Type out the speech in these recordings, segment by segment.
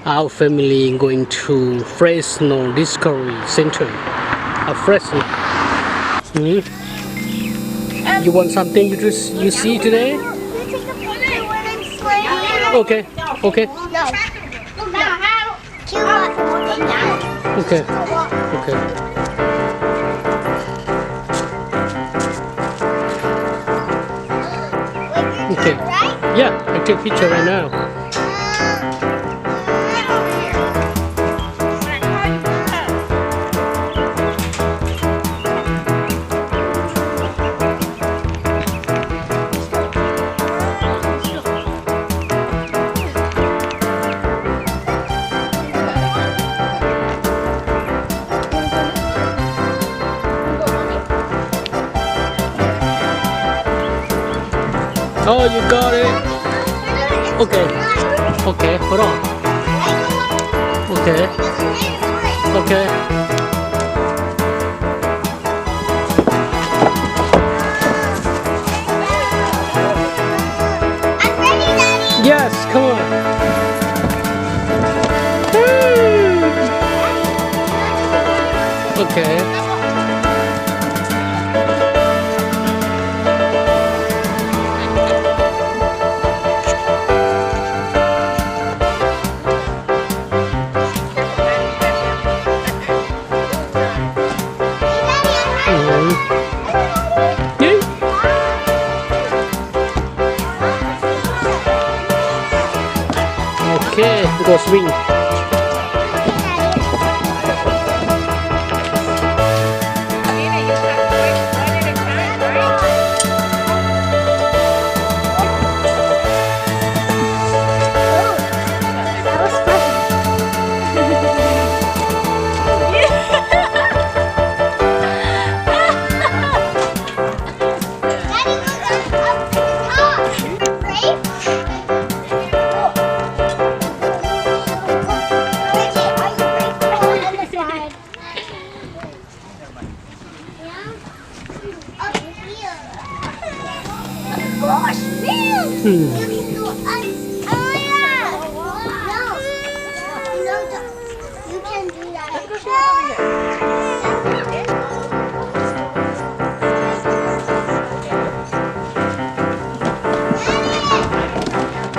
Our family going to Fresno Discovery Center of Fresno. You want something you see today? Can you take a picture when I'm slaying? Okay. Okay. No. Okay. Okay. Okay. Yeah, I take picture right now. Oh, you got it. Okay. Okay, hold on. Okay. Okay. I'm ready, Daddy. Yes, come on. Okay. Okay, go swing.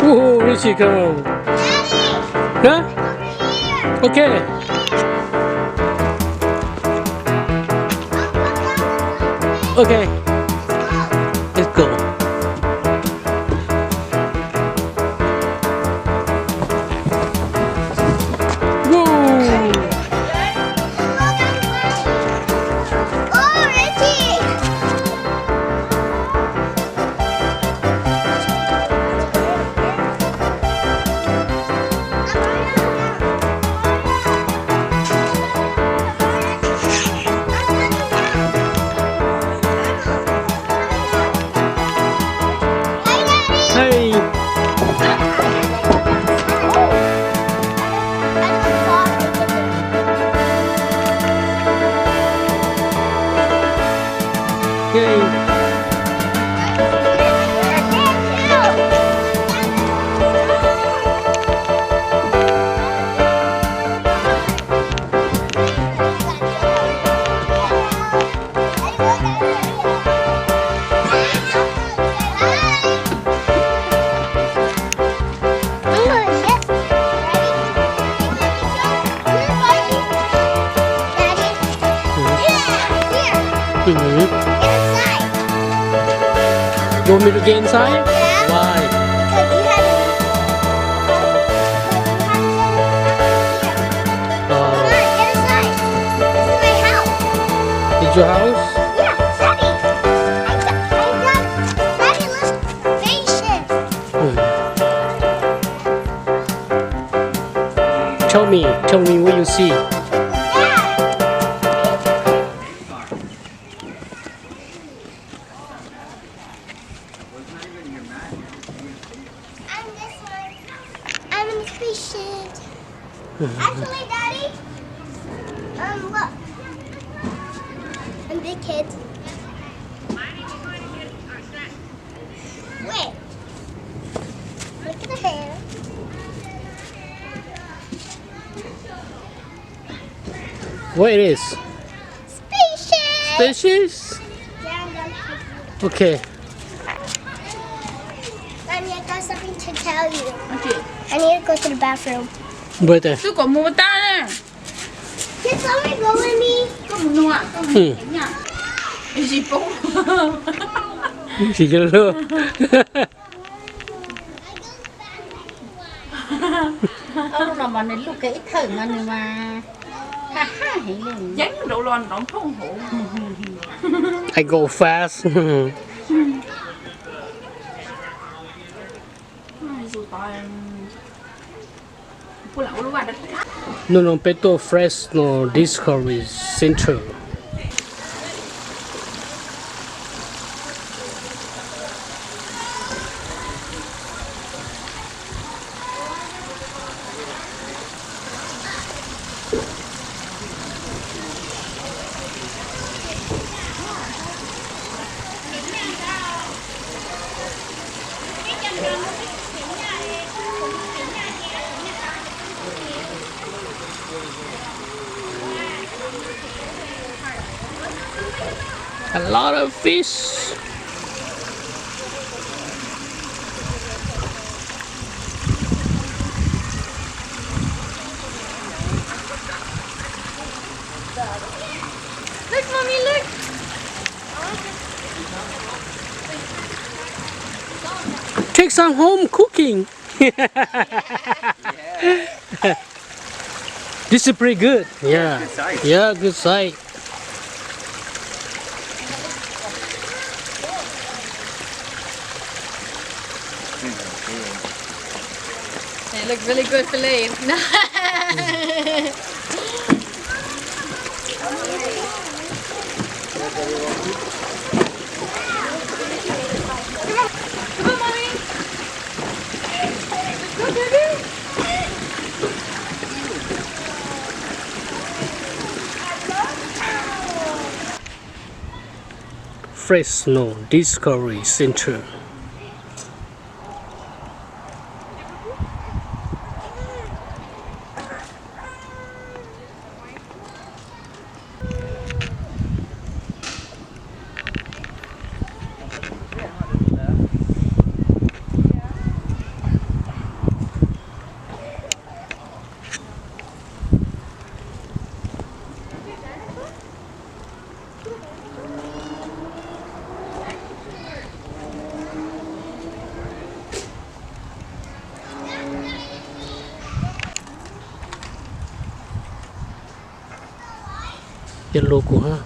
Woohoo, Richie, come on. Huh? Okay. Okay. Let's go. Hey. Yay. You want me to get inside? Yeah. Why? Because you had Come on, get inside. This is my house. It's your house? Yeah, Daddy. Daddy, look. Spaceship. Tell me what you see. I'm in the spaceship. Actually, Daddy, look. I'm big kids. Wait. Look at the hair. What it is? Spaceship! Fishes? Okay. Mommy, I got something to tell you. Okay. I need to go to the bathroom. Where there? Tôi có mua ta nè. Can someone go with me? Có một nụ ạ. Có một cái nha. Cái gì bố? Chỉ cho luôn. Lúc nào mà đến lúc cái ít thở mà người mà ha ha hỉ lên. Dán độ lon đóng không hổ. I go fast. Dù tao cô lão lúc bạn đã No, Peto Fresno Discovery Center. A lot of fish. Look, mommy, look. Take some home cooking. This is pretty good. Yeah. Good size. Yeah, good sight. They look really good fillet. Come on, mommy. Let's go, baby. Fresno Discovery Center. Yellow của ha.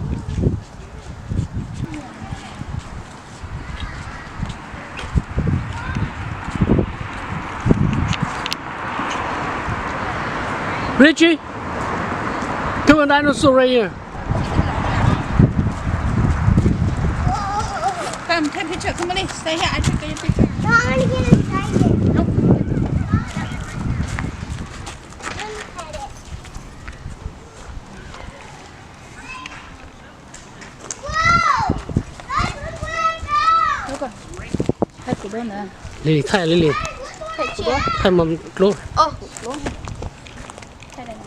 Richie, come on, dinosaur right here. Come, take a picture. Come on in. Stay here. I take your picture. No, I want to get inside it. Nope. Whoa! That's where I go! Look on. Thay của bên nè. Lily, thay Lily. Thay của bên. Thay mom luôn. Ô, luôn. Thay này nè.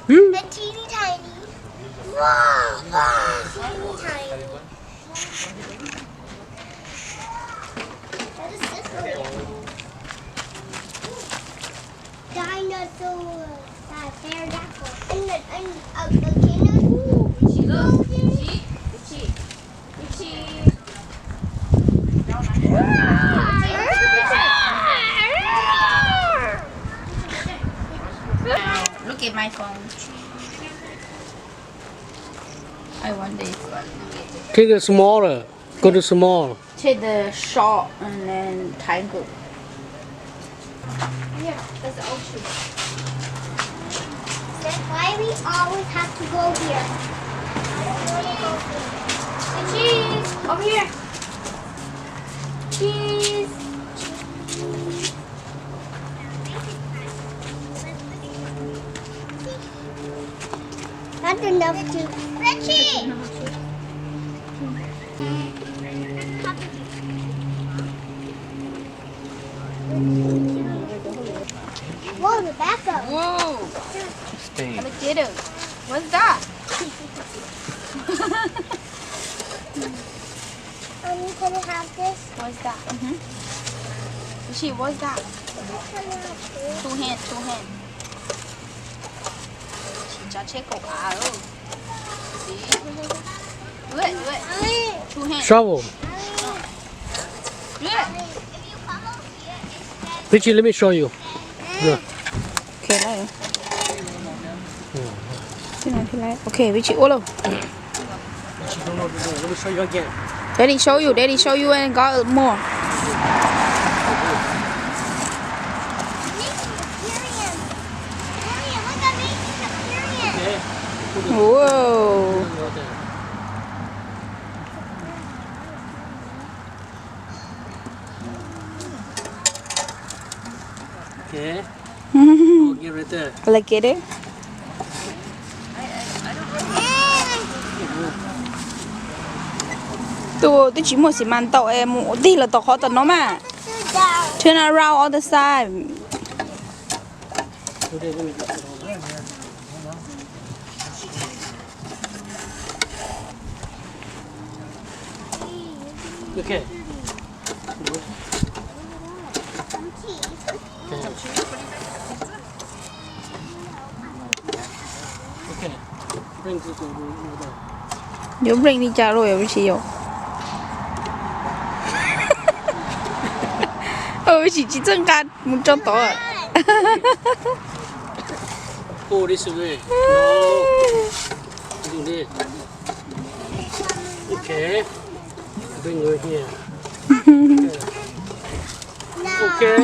Hmm. They're teeny tiny. Wow, teeny tiny. What is this one? Dinosaurs. Pterodactyl. And a kangaroo. Look at my phone. I want this one. Take a smaller. Go to small. Take the short and then tangle. Here, there's the ocean. That's why we always have to go here. The cheese! Over here! Cheese! Not enough to. Richie! Whoa, the backup. Whoa. Stay. Alligator. What's that? Can I have this? What's that? Richie, what's that? Can I have this? Two hands. Chị cho chết cổ áo. Do it. Two hands. Shovel. Do it. Richie, let me show you. Yeah. Okay, lại. Thế này. Okay, Richie, olo. Richie, don't know what to do. Let me show you again. Daddy show you and got more. Whoa. Okay. Oh, get right there. Alligator. Tôi chỉ muốn xí màn tàu em đi là tàu khó tàu nó mà. Turn around all the side. Okay. Okay. Bring this over there. Nhớ bring đi trả rồi với chị rồi. Chị chân can một trong tổ à. Go this way. No. Do this. Okay. Bring her here. Okay.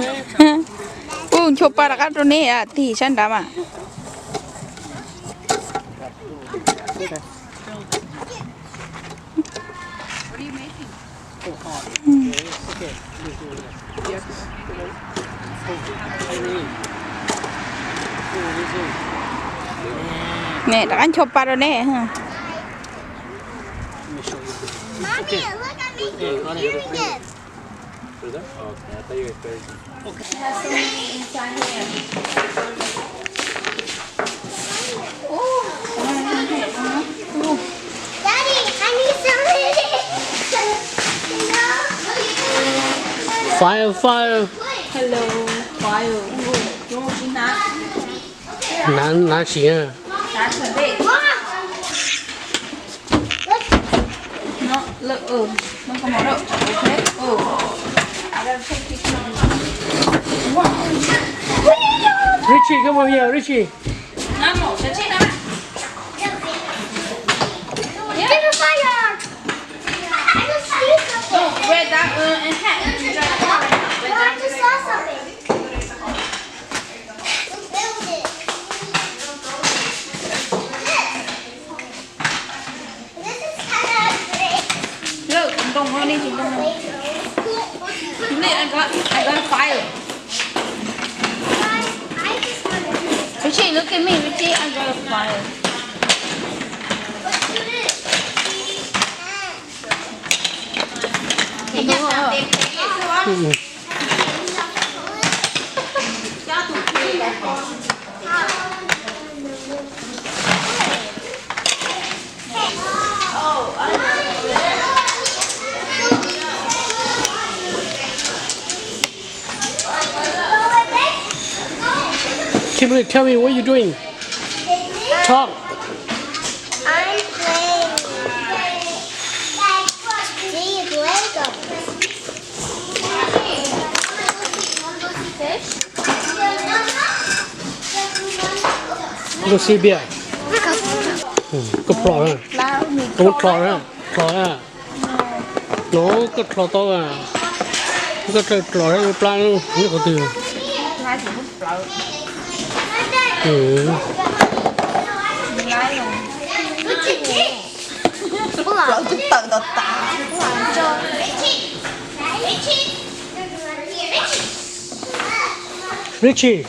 Coba rakan rone ya, ti sanda ma. Okay. Nè, rakan coba rone ha. Mommy, look at me doing this. Okay, I thought you were crazy. Daddy, I need some of Fire, fire. Hello, fire. Yung sina. Nán xỉa. That's a bit. No, look, no como no. Okay. I gotta take picture. Richie, come over here, Richie. Namo, that's it, Namo. Get a fire! I just see something. No, wear that and hat and enjoy the car. I just saw something. Build it. This is kind of great. Look, don't run into them. I got fire. I just want to do this. Richie, look at me, Richie. I got fire. Let's do this. Kimberly, tell me what you're doing. Talk. I'm playing. These Legos. Go see beer. Có phở à? Có phở à? Phở à? Nó có phở to à? Có phở hay plan nó có từ. Lỡ chút tự đột tạ. Richie.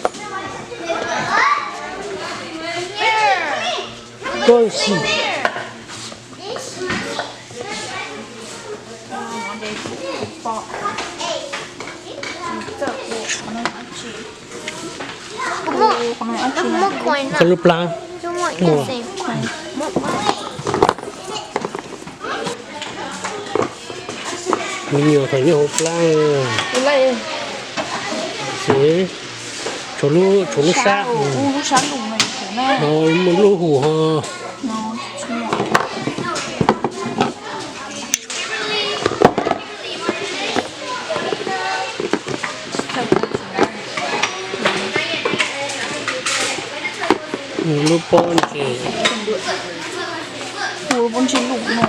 Con xì. Một coin Con lúc lang. Don't want the same coin. Nhiều thấy nhiều hộp lang. lấy Thế. Chỗ lu xa. lúc sáng đủ này phải nè Nó một lu hủ hò. nó chung Lu pon thì. ủa con chín đủ nổi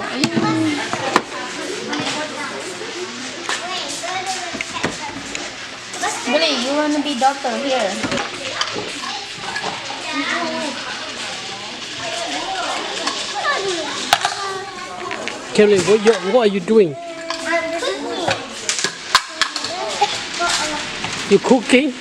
Billy, you want to be doctor here? Kelly, what are you doing? You cooking?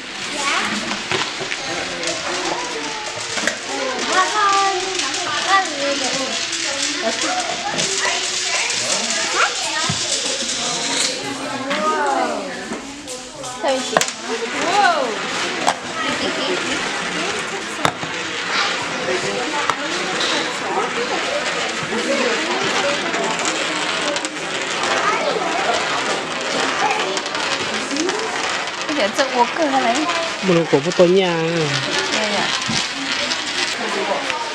Bây giờ tự uống cười ra lấy. Một cổ một tôi nhà.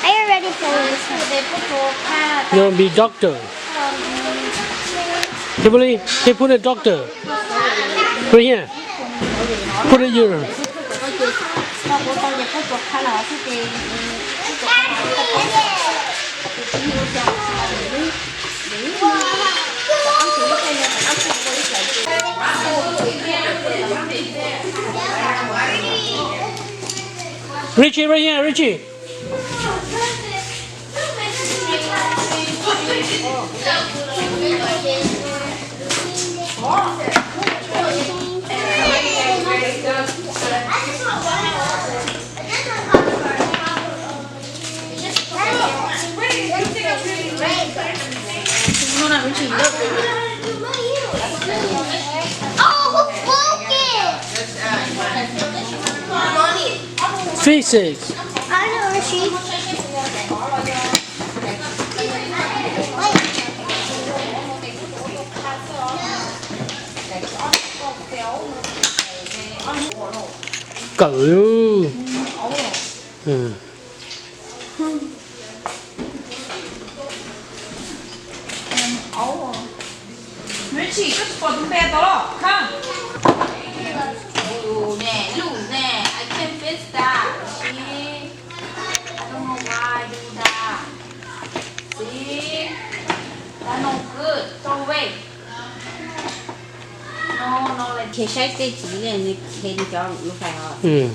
Are you ready for this? You want to be doctor? Kimberly, they put a doctor. Right here. Put it here. Richie, right here, Richie. Nó là chỉ được. Oh, focus! Physics. I know, Richie. Cử. Ừ. Richie, cứ bỏ tụi bé đó, không? Lù nè, I can't fix that. See? I don't know why I do that. See? That's no good. Throw away. No, like Thì sách cái chỉ lên cho nó phải hỏi. Ừ.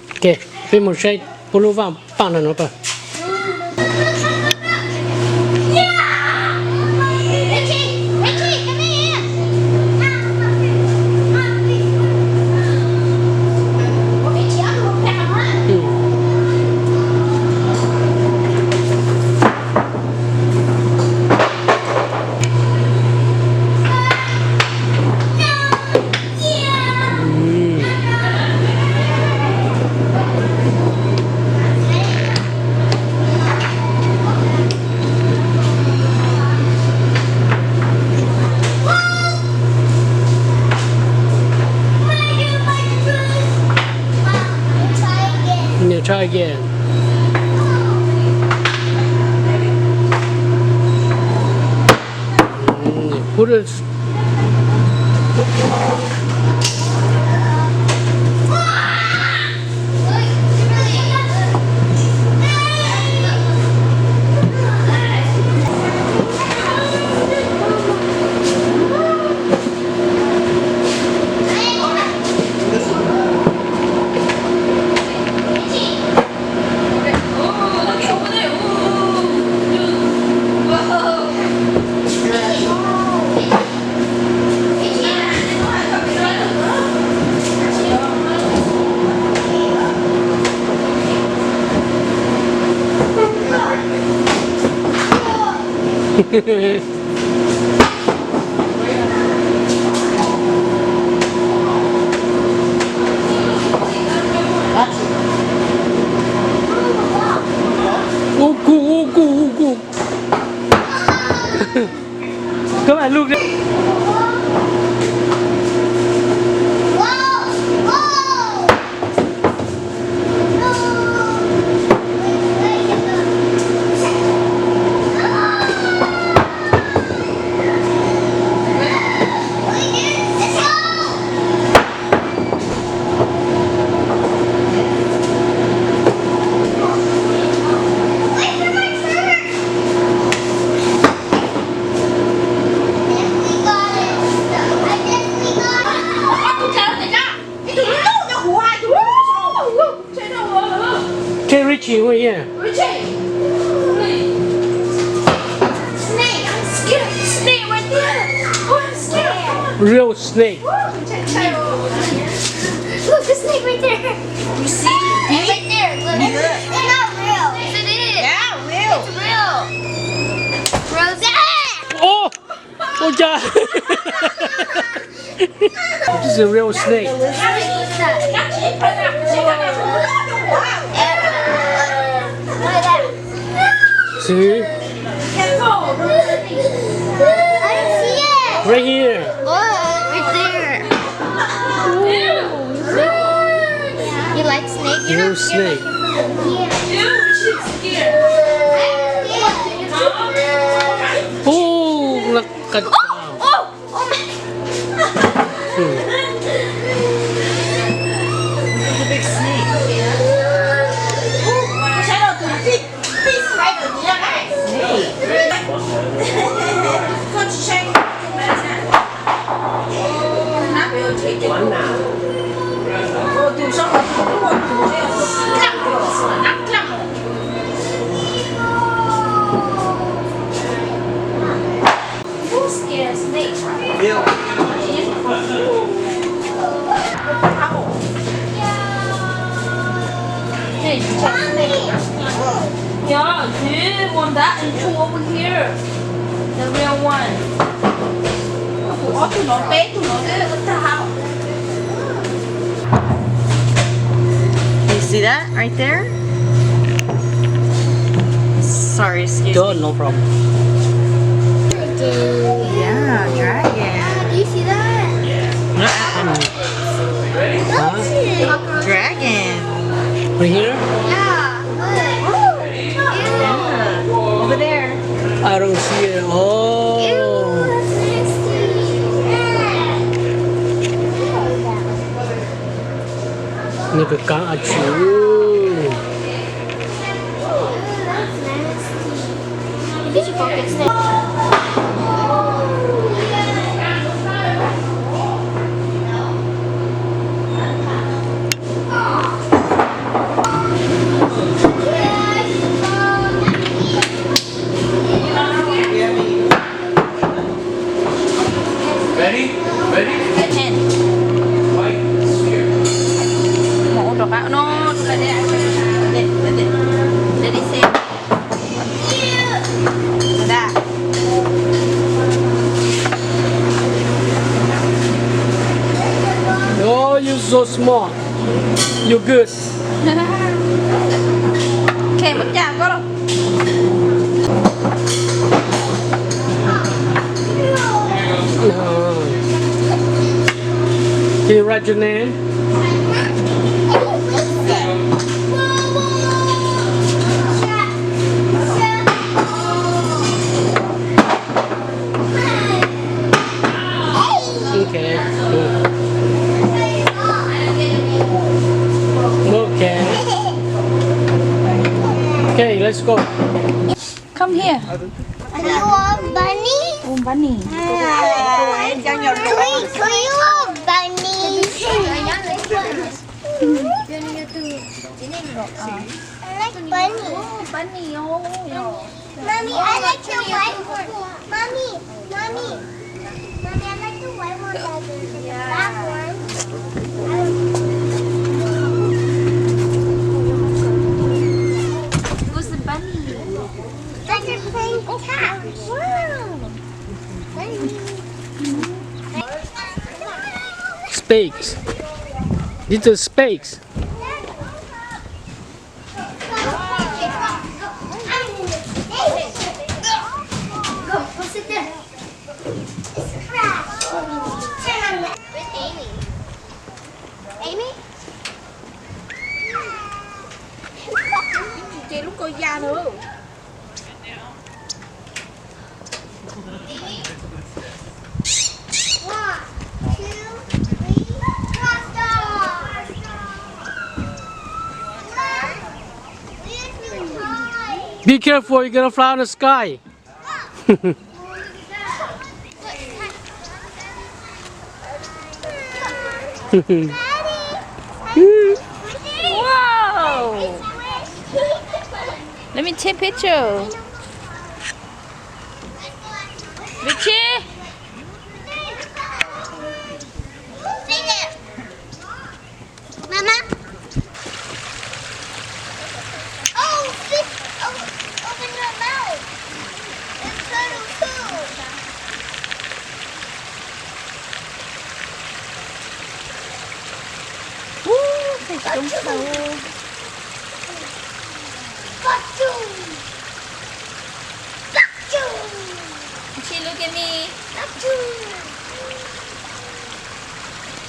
Ok, với một cái polo vàng bằng là nó phải. Richie, come here. Richie, I'm going back around. Ừ. Yeah, try again. Put it. Gu. Các bạn lúc đấy. Okay, Richie, over here. Snake, I'm scared. Snake right there. Oh, I'm scared. Real snake. Look, the snake right there. You see? It's right there. Look. It's not real. Yes, it is. Yeah, real. It's real. Rose. Oh! Oh, yeah. This is a real snake. See? I see it. Right here. Look, right there. You like snake? You're Real not scared snake. like Kimberly. Oh, look at that. Oh my. It's a big snake. Who's scared of snakes? Hey, you check snake. Yeah, dude, want that and two over here. The real one. Ủa, tụi nó bé, tụi nó bé, what the hell? You see that right there? Sorry, excuse Good, me. no problem. Yeah, dragon. Do you see that? Huh? Dragon. Right here? Yeah. Look. Yeah. Over there. I don't see it. Oh. That's nasty. Look at cá chú. That's nasty. Did you focus snake? Ready? Ready? Cái hen. White sphere. Một đọc bão nó là để đi xem. Đó. Oh, you're so smart. You're good. Kèm bức chàng có đâu. Can you write your name? Okay. Good. Okay. Okay, let's go. Come here. You want bunny? Bunny. Can you want bunny? I like bunny. Bunny, Mommy, I like the white one. Mommy, I like the white one better than the black one. Who's the bunny? Like a pink cat. spakes. These are spakes. Go sit there. It's a crash. Turn on that. Where's Amy? Amy? Chị lúc coi da nữa. One, two, three, faster! Be careful, you're gonna fly in the sky. Wow! Let me take picture. Richie? Stay there. Mama? Oh, fish. Oh, open your mouth. It's turtle too. Fish don't flow. Bachoon. Bachoon. Richie, look at me. Bachoon.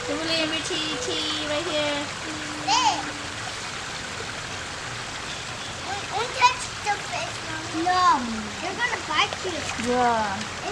Kimberly and Richie, right here. There. Don't touch the fish, Mommy. No. They're gonna bite you. Yeah.